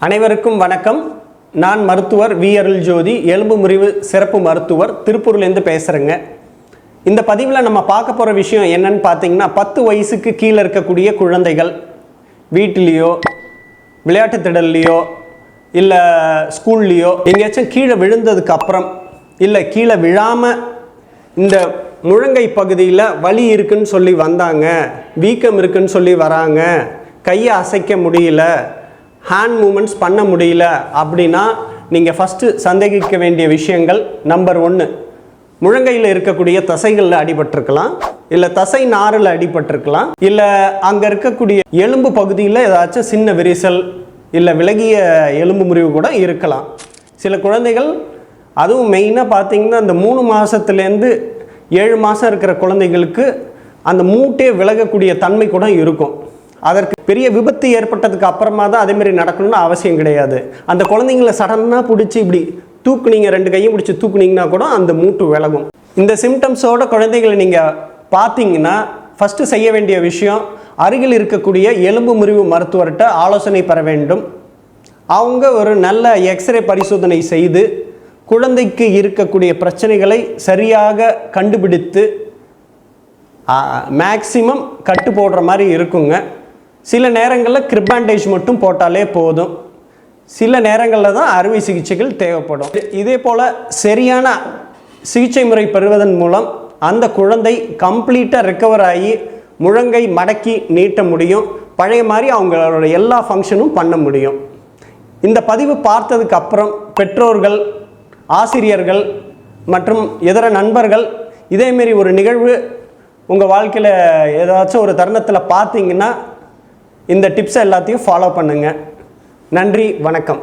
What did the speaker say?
அனைவருக்கும் வணக்கம். நான் மருத்துவர் வி அருள் ஜோதி, எலும்பு முறிவு சிறப்பு மருத்துவர், திருப்பூர்லேருந்து பேசுகிறேங்க. இந்த பதிவில் நம்ம பார்க்க போகிற விஷயம் என்னன்னு பார்த்தீங்கன்னா, 10 வயசுக்கு கீழே இருக்கக்கூடிய குழந்தைகள் வீட்டிலேயோ விளையாட்டு திடல்லையோ இல்லை ஸ்கூல்லையோ எங்கேயாச்சும் கீழே விழுந்ததுக்கு அப்புறம் இல்லை கீழே விழாமல் இந்த முழங்கை பகுதியில் வலி இருக்குன்னு சொல்லி வந்தாங்க, வீக்கம் இருக்குன்னு சொல்லி வராங்க, கையை அசைக்க முடியல, ஹேண்ட் மூமெண்ட்ஸ் பண்ண முடியல அப்படின்னா நீங்கள் ஃபஸ்ட்டு சந்தேகிக்க வேண்டிய விஷயங்கள் நம்பர் 1, முழங்கையில் இருக்கக்கூடிய தசைகளில் அடிபட்டிருக்கலாம், இல்லை தசை நாரில் அடிபட்டிருக்கலாம், இல்லை அங்கே இருக்கக்கூடிய எலும்பு பகுதியில் ஏதாச்சும் சின்ன விரிசல் இல்லை விலகிய எலும்பு முறிவு கூட இருக்கலாம். சில குழந்தைகள், அதுவும் மெயினாக பார்த்தீங்கன்னா அந்த 3 மாதத்துலேருந்து 7 மாதம் இருக்கிற குழந்தைகளுக்கு அந்த மூட்டே விலகக்கூடிய தன்மை கூட இருக்கும். அதற்கு பெரிய விபத்து ஏற்பட்டதுக்கு அப்புறமா தான் அதேமாரி நடக்கணும்னு அவசியம் கிடையாது. அந்த குழந்தைங்களை சடனாக பிடிச்சி இப்படி தூக்குனீங்க, 2 கையும் பிடிச்சி தூக்குனீங்கன்னா கூட அந்த மூட்டு விலகும். இந்த சிம்டம்ஸோட குழந்தைகளை நீங்கள் பார்த்தீங்கன்னா ஃபஸ்ட்டு செய்ய வேண்டிய விஷயம், அருகில் இருக்கக்கூடிய எலும்பு முறிவு மருத்துவர்கிட்ட ஆலோசனை பெற வேண்டும். அவங்க ஒரு நல்ல எக்ஸ்ரே பரிசோதனை செய்து குழந்தைக்கு இருக்கக்கூடிய பிரச்சனைகளை சரியாக கண்டுபிடித்து மேக்சிமம் கட்டு போடுற மாதிரி இருக்குங்க. சில நேரங்களில் கிரிப் பேண்டேஜ் மட்டும் போட்டாலே போதும். சில நேரங்களில் தான் அறுவை சிகிச்சைகள் தேவைப்படும். இதே போல் சரியான சிகிச்சை முறை பெறுவதன் மூலம் அந்த குழந்தை கம்ப்ளீட்டாக ரெக்கவர் ஆகி முழங்கை மடக்கி நீட்ட முடியும். பழைய மாதிரி அவங்களோட எல்லா ஃபங்க்ஷனும் பண்ண முடியும். இந்த பதிவு பார்த்ததுக்கு அப்புறம் பெற்றோர்கள், ஆசிரியர்கள் மற்றும் இதர நண்பர்கள் இதேமாரி ஒரு நிகழ்வு உங்கள் வாழ்க்கையில் ஏதாச்சும் ஒரு தருணத்தில் பார்த்தீங்கன்னா இந்த டிப்ஸை எல்லாத்தையும் ஃபாலோ பண்ணுங்கள். நன்றி, வணக்கம்.